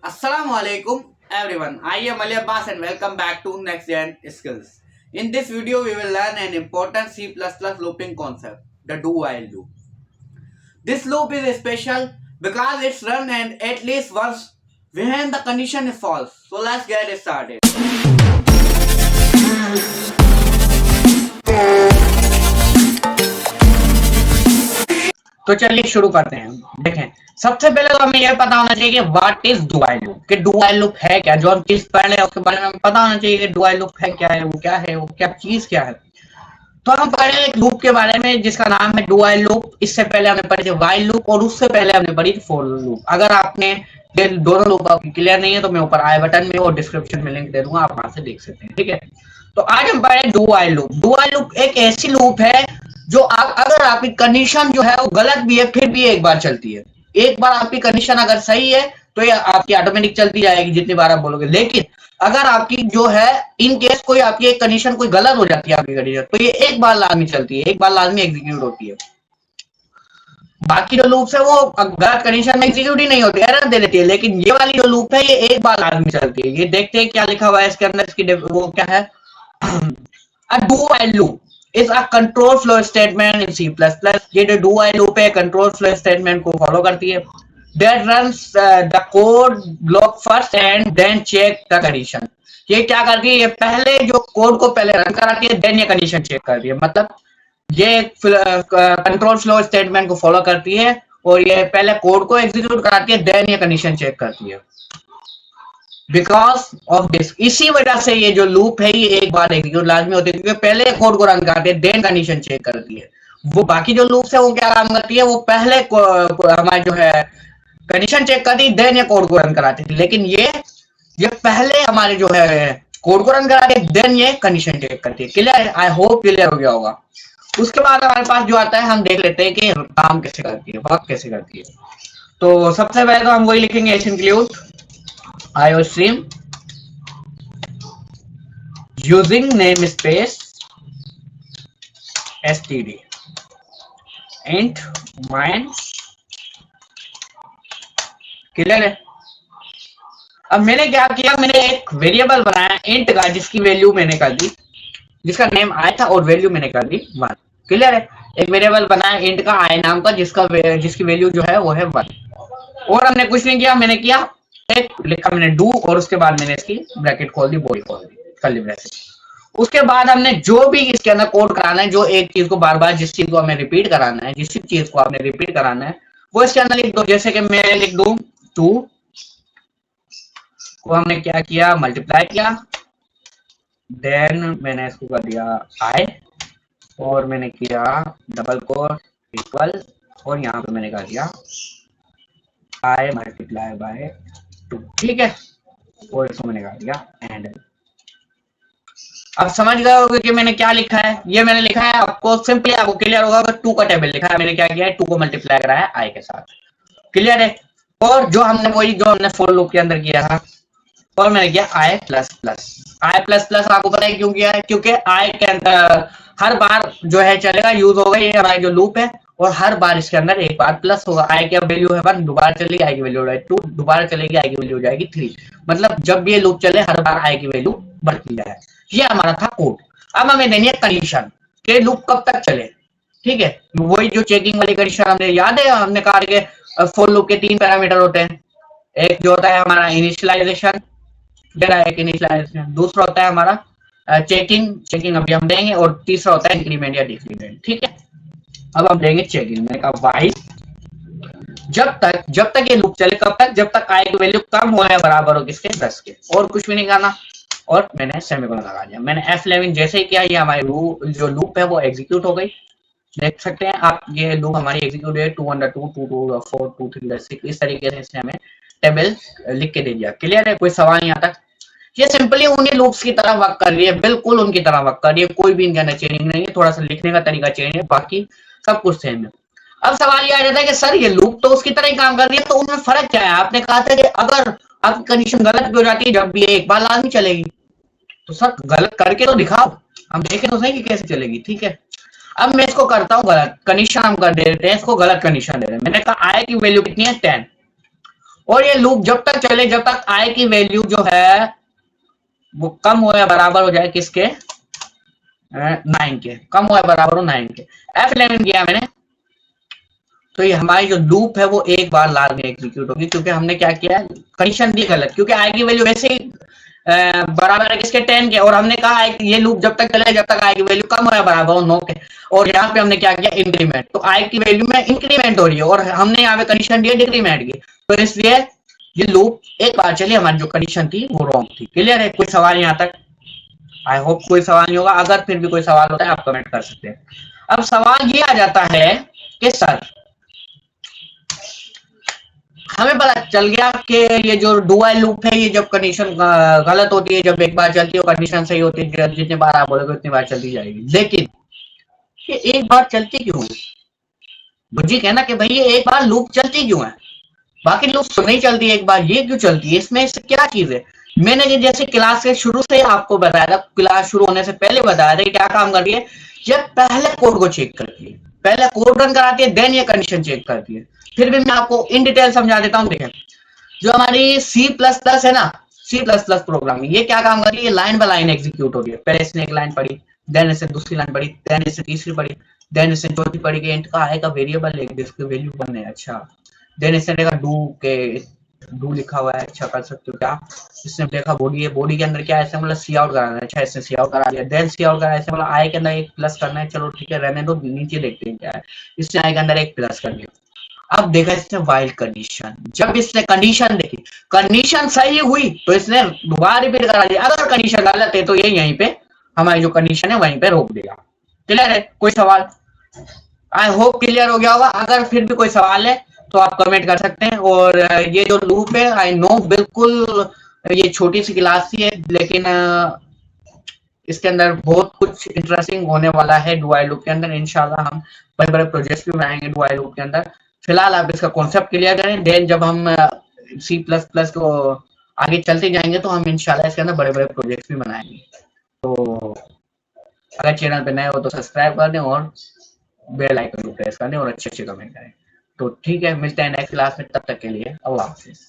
Assalamualaikum everyone. I am Ali Abbas and welcome back to Next Gen Skills. In this video, we will learn an important C++ looping concept, the do while loop. This loop is special because it's run and at least once when the condition is false. So let's get started. तो चलिए शुरू करते हैं। देखें, सबसे पहले तो हमें यह पता होना चाहिए कि what is do while loop, कि डू व्हाइल लूप है क्या। जो हम चीज पढ़ रहे हैं उसके बारे में हमें पता होना चाहिए कि डू व्हाइल लूप है क्या है, वो क्या है, वो क्या चीज क्या है। तो हम पढ़े एक लूप के बारे में जिसका नाम है डू व्हाइल लूप। इससे पहले हमने पढ़ी थी व्हाइल लूप और उससे पहले हमने पढ़ी थी फॉर लूप। अगर आपने ये दोनों लूप आपकी क्लियर नहीं है तो मैं ऊपर आई बटन में और डिस्क्रिप्शन में लिंक दे दूंगा, आप वहां से देख सकते हैं। ठीक है, तो आज हम पढ़े do while loop. Do while loop एक ऐसी लूप है जो अगर आपकी कंडीशन जो है वो गलत भी है फिर भी एक बार चलती है। एक बार आपकी कंडीशन अगर सही है तो ये आपकी ऑटोमेटिक चलती जाएगी जितनी बार आप बोलोगे। लेकिन अगर आपकी जो है इन केस कोई आपकी एक कंडीशन कोई गलत हो जाती है आपकी कंडीशन, तो ये एक बार लाजमी चलती है, एक बार लाजमी एग्जीक्यूट होती है। बाकी जो लूप्स है वो गलत कंडीशन में एग्जीक्यूट ही नहीं होती, एरर दे देती है। लेकिन ये वाली जो लूप है ये एक बार लाजमी चलती है। ये देखते हैं क्या लिखा हुआ है इसके अंदर, इसकी वो क्या है। A do while loop is a control flow statement in C++. ये जो do while loop है control flow statement को फॉलो करती है। That runs the code block first and then check the condition. ये क्या करती है, ये पहले जो कोड को पहले रन कराती है देन ये कंडीशन चेक करती है। मतलब ये कंट्रोल फ्लो स्टेटमेंट को फॉलो करती है और ये पहले कोड को एग्जीक्यूट कराती है देन ये कंडीशन चेक करती है। बिकॉज ऑफ दिस, इसी वजह से ये जो लूप है ये एक बार एग्जीक्यूट लाजमी होती है, क्योंकि पहले कोड को रन करती है देन कंडीशन चेक करती है। वो बाकी जो लूप्स है वो क्या काम करती है, वो पहले हमारी जो है कंडीशन चेक करती है देन ये कोड को रन कराती है। लेकिन ये पहले हमारे जो है कोड को रन कराती है देन ये कंडीशन चेक करती है। क्लियर है? आई होप क्लियर हो गया होगा। उसके बाद हमारे पास जो आता है हम देख लेते हैं कि काम कैसे करती है, वर्क कैसे करती है। तो सबसे पहले तो हम वही लिखेंगे include IOStream using namespace std int main। Clear है? अब मैंने क्या किया, मैंने एक वेरिएबल बनाया इंट का जिसकी वैल्यू मैंने कर दी, जिसका नेम आई था और वैल्यू मैंने कर दी 1। क्लियर है? एक वेरिएबल बनाया इंट का आई नाम का जिसकी वैल्यू जो है वो है 1। और हमने कुछ नहीं किया, मैंने किया एक लिखा मैंने डू और उसके बाद मैंने इसकी ब्रैकेट खोल दी, बॉडी खोल दी, कर्ली ब्रैकेट। उसके बाद हमने जो भी इसके अंदर कोड कराना है, जो एक चीज को बार बार जिस चीज को हमें रिपीट कराना है, जिस चीज को आपने रिपीट कराना है वो इसके अंदर लिख दो। जैसे कि मैं लिख दूं 2 को हमने क्या किया, मल्टीप्लाई किया, देन मैंने इसको कर दिया आई और मैंने किया डबल कोट इक्वल और यहाँ पे मैंने कर दिया आई मल्टीप्लाई बाय 2। ठीक है, और इसको मैंने कर दिया एंड। अब समझ गए होंगे कि मैंने क्या लिखा है। ये मैंने लिखा है, आपको सिंपली आपको क्लियर होगा कि 2 का टेबल लिखा है। मैंने क्या किया है, 2 को मल्टीप्लाई कराया है आई के साथ। क्लियर है? और जो हमने फॉर लूप के अंदर किया था और मैंने किया आई प्लस प्लस। आई प्लस प्लस आपको पता है क्यों किया है, क्योंकि आई के अंदर हर बार जो है चलेगा, यूज होगा ये हमारा जो लूप है, और हर बार इसके अंदर एक बार प्लस होगा। आई की वैल्यू है 1, दोबारा चलेगी आई की वैल्यू हो जाएगी 2, दोबारा चलेगी आई की वैल्यू हो जाएगी 3। मतलब जब ये लूप चले हर बार आई की वैल्यू बढ़ती जाए। ये हमारा था कोड। अब हमें देनी है कंडीशन कि लूप कब तक चले। ठीक है, वही जो चेकिंग वाली कंडीशन हमने याद है, हमने कहा कि फॉर लूप के 3 पैरामीटर होते हैं। एक जो होता है हमारा इनिशियलाइजेशन, एक इनिशियलाइजेशन, दूसरा होता है हमारा चेकिंग अभी हम देंगे, और तीसरा होता है इंक्रीमेंट या डिक्रीमेंट। ठीक है, अब हम देंगे चेकिंग। मैंने कहा वाइल जब तक ये लूप चले, कब तक, जब तक आई की वैल्यू कम हो या बराबर हो किसके, 10 के, और कुछ भी नहीं करना। और मैंने सेमीकोलन लगा दिया। मैंने F11 जैसे ही किया, ये हमारी जो लूप है वो एग्जीक्यूट हो गई। देख सकते हैं आप, ये लूप हमारी एग्जीक्यूट है 2 under 2 2 2 4 2 3 6। इस तरीके से हमें टेबल लिख के दे दिया। क्लियर है? कोई सवाल यहाँ तक? ये सिंपली उन्हीं लूप्स की तरह वर्क कर रही है, बिल्कुल उनकी तरह वर्क कर रही है। कोई भी इनके अंदर चेंजिंग नहीं है, थोड़ा सा लिखने का तरीका चेंज है, बाकी सब कुछ सेम है। अब सवाल ये आ जाता है कि सर ये लूप तो उसकी तरह ही काम कर रही है, तो उनमें फर्क क्या है? आपने कहा था कि अगर आपकी कंडीशन गलत भी हो जाती है जब भी एक बार लाजमी चलेगी। तो सर गलत करके तो दिखाओ, हम देखें तो सही कि कैसे चलेगी। ठीक है, अब मैं इसको करता हूँ गलत कंडीशन, हम कर दे देते हैं इसको गलत कंडीशन दे रहे हैं। मैंने कहा आई की वैल्यू कितनी है 10, और ये लूप जब तक चले जब तक आई की वैल्यू जो है वो कम हो या बराबर हो जाए किसके, 9 के, कम हो या बराबर हो 9 के। F11 किया मैंने, तो ये हमारी जो लूप है वो एक बार लास्ट में एग्जीक्यूट होगी, क्योंकि हमने क्या किया, कंडीशन दी गलत, क्योंकि आई की वैल्यू वैसे ही बराबर है किसके, 10 के, और हमने कहा ये लूप जब तक चले जब तक आई की वैल्यू कम हो या बराबर हो 9 के, और यहाँ पे हमने क्या किया, इंक्रीमेंट, तो आई की वैल्यू में इंक्रीमेंट हो रही है, और हमने यहाँ पे कंडीशन दी है डिक्रीमेंट की, तो इसलिए ये लूप एक बार चलिए, हमारी जो कंडीशन थी वो रॉन्ग थी। क्लियर है, कोई सवाल यहाँ तक? आई होप कोई सवाल नहीं होगा, अगर फिर भी कोई सवाल होता है आप कमेंट कर सकते हैं। अब सवाल ये आ जाता है कि सर हमें पता चल गया कि ये जो डुअल लूप है, ये जब कंडीशन गलत होती है, जब एक बार चलती है, कंडीशन सही होती है, जितने बार आप बोलोगे उतनी बार चलती जाएगी, लेकिन ये एक बार चलती क्यों है? बुझी कहना कि भाई ये एक बार लूप चलती क्यों है, बाकी लूप तो नहीं चलती, एक बार ये क्यों चलती है, इसमें क्या चीज है? मैंने जैसे क्लास के शुरू से आपको बताया था, क्लास शुरू होने से पहले बताया था कि क्या काम कर रही है, ये पहले कोड को चेक करती है, पहले कोड रन कराती है, देन ये कंडीशन चेक करती है। फिर भी मैं आपको इन डिटेल समझा देता हूँ। देखें, जो हमारी C++ है ना, C++ प्रोग्रामिंग, ये क्या काम कर रही है, लाइन बाय लाइन एग्जीक्यूट हो रही है। पहले इसने एक लाइन पढ़ी, देन इससे दूसरी लाइन पढ़ी, देन इससे तीसरी पढ़ी, देन इससे चौथी पढ़ी कि इंट का आएगा वेरिएबल है जिसकी वैल्यू 1 है, अच्छा, देन इसने देखा डू लिखा हुआ है, अच्छा कर सकते हो क्या, इसने देखा बॉडी है, बॉडी के अंदर क्या है, मतलब सी आउट कराना है, अच्छा इसने सी आउट करा दिया, देन सी आउट करा, ऐसे मतलब आई के अंदर एक प्लस करना है, चलो ठीक है रहने दो, नीचे देखते हैं क्या है, इसने आई के अंदर एक प्लस कर दिया। अब देखा इसने वाइल कंडीशन, जब इसने कंडीशन देखी, कंडीशन सही हुई तो इसने दोबारा रिपीट करा दिया, अगर कंडीशन गलत है तो ये यहीं पे हमारी जो कंडीशन है वहीं पे रोक देगा। क्लियर है, कोई सवाल? आई होप क्लियर हो गया होगा। अगर फिर भी कोई सवाल है तो आप कमेंट कर सकते हैं। और ये जो लूप है, आई नो बिल्कुल ये छोटी सी क्लास ही है, लेकिन इसके अंदर बहुत कुछ इंटरेस्टिंग होने वाला है डुअल लूप के अंदर। इंशाल्लाह हम बड़े बड़े प्रोजेक्ट्स भी बनाएंगे डुअल लूप के अंदर। फिलहाल आप इसका कॉन्सेप्ट क्लियर करें, देन जब हम C++ को आगे चलते जाएंगे तो हम इंशाल्लाह इसके अंदर बड़े बड़े प्रोजेक्ट्स भी बनाएंगे। तो अगर चैनल पे नए हो तो सब्सक्राइब कर दें और बेल आइकन को प्रेस कर दें और अच्छे अच्छे कमेंट करें। तो ठीक है, मिलते हैं नेक्स्ट क्लास में, तब तक के लिए अल्लाह हाफिज।